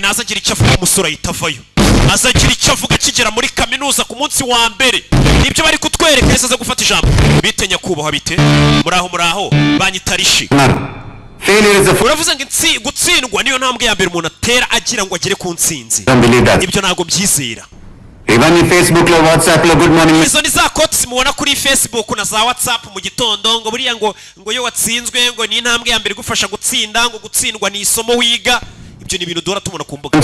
nazagira icyo avuga umusore yitavayo azagira icyo avuga kigera muri kaminuza ku munsi wa mbere nibyo bari kutwereka yese aza gufata ijambo bite nyakubahwa bite muraho banyitarishi uravuze ngo gutsindwa niyo ntambwe ya mbere umuntu atera agira ngo agere ku ntsinzi ibyo ntago byizera Even Facebook lo WhatsApp lo good morning. Izo ni za quotes mubona kuri Facebook na za WhatsApp mu gitondo ngo buriya ngo yo watsinzwe ngo ni intambwe ya mbere gufasha gutsinda ngo gutsindwa ni isomo wiga ibyo ni ibintu dora tubona ku mbuga.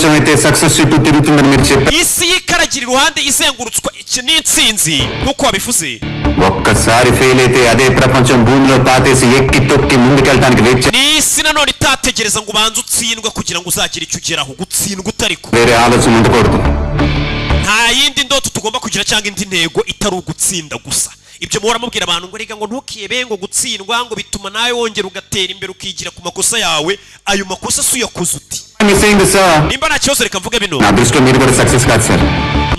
Isi yikaragira iruhande izengurutswa iki ni intsinzi nkuko wabivuze. ఒక్కసారి ఫెయిల్ అయితే అదే ప్రపంచం భూమిలో పాతేసి ఎక్కి తొక్కి ముందుకెళ్ళడానికి వెయిట్ చేయాలి. Ni isi nanone itategereza ngo ubanze utsindwe kugira ngo uzagire icyo ugeraho gutsindwa utariko. వేరే ఆలోచన ఉండకూడదు. Nta yindi ndoto tugomba kugira cyangwa indi ntego itari ugutsinda gusa. Ibyo muhora mubwira abantu ngo rega ngo ntukiyebe ngo gutsindwa ngo bituma nawe wongera ugatera imbere ukigira ku makosa yawe ayo makosa suyakoze uti. Nimba nta kibazo reka mvuge bino. Nabishwe muri gora success card sir.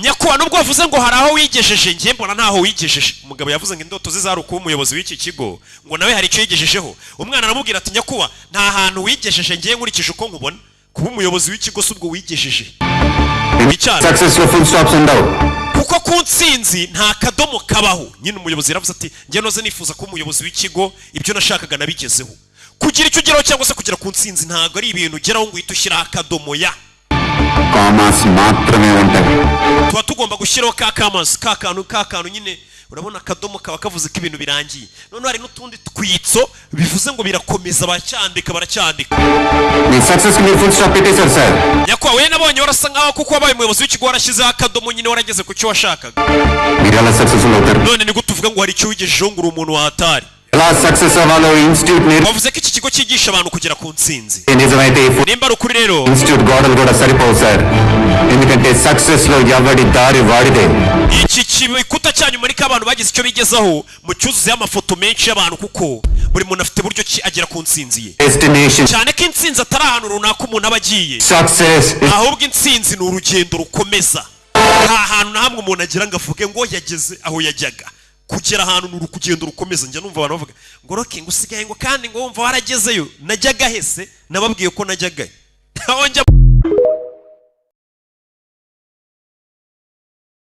Nyakwa nubwo wavuze ngo hari aho wigejeje ngiye mbona ntaho wigejeje. Umugabo yavuze ngo indoto ze zari kuba umuyobozi w'iki kigo ngo nawe hari icyo yigejejeho. Umwana aramubwira ati nyakwa nta hantu wigejeje ngiye nkurikije uko nkubona. Kuba umuyobozi w'ikigo subwo wigejeje. Success yo full stops and out. Kuko kuntsinzi nta kadomo kabaho. Nyine umuyobozi yaravuze ati ngiye noze nifuza ko umuyobozi w'ikigo ibyo nashakaga nabigezeho. Kugira icyo ugeraho cyangwa se kugira kuntsinzi ntago ari ibintu ugeraho ngo uhite ushyiraho akadomo ya commas matrame ఉంటాయి. Tuba tugomba gushyiraho kakantu nyine urabona akadomo kaba kavuze ko ibintu birangiye. None hari n'utundi twitso bivuze ngo birakomeza baracyandika. Ni successfully full stop petesar sir. Nyakwa we nabonye warasa nkaho kuko wabaye umuyobozi w'ikigo warashyizeho akadomo nyine warageze ku cyo washakaga. Mirala successful author. None ni gutuvuga ngo hari icyo wigejejeho ngo uri umuntu wahatari. La success avalo institute ni bavuze ko iki kigo cyigisha abantu kugera ku ntsinzi. Nizamaite nimba rukuri rero institute godal goda saripo sir. Indikante success lo yavadi dari varide. Iki kibikuta cyanyu muri abantu bagize icyo bigezaho mu cyuzuze y'amafoto menshi y'abantu kuko buri muntu afite buryo ki agera ku ntsinzi ye. Destination. Cyane ko intsinzi atari ahantu runaka umuntu abagiye. Success. Ahubwo intsinzi ni urugendo rukomeza. Nta hantu na hamwe umuntu agira ngo avuge ngo yageze aho yajyaga. Kugera ahantu nuru kugenda rukomeza njya numva abantu bavuga ngo roke ngo usigaye ngo kandi ngo wumva waragezeyo najyaga hese nababwiye ko najyaga aho njya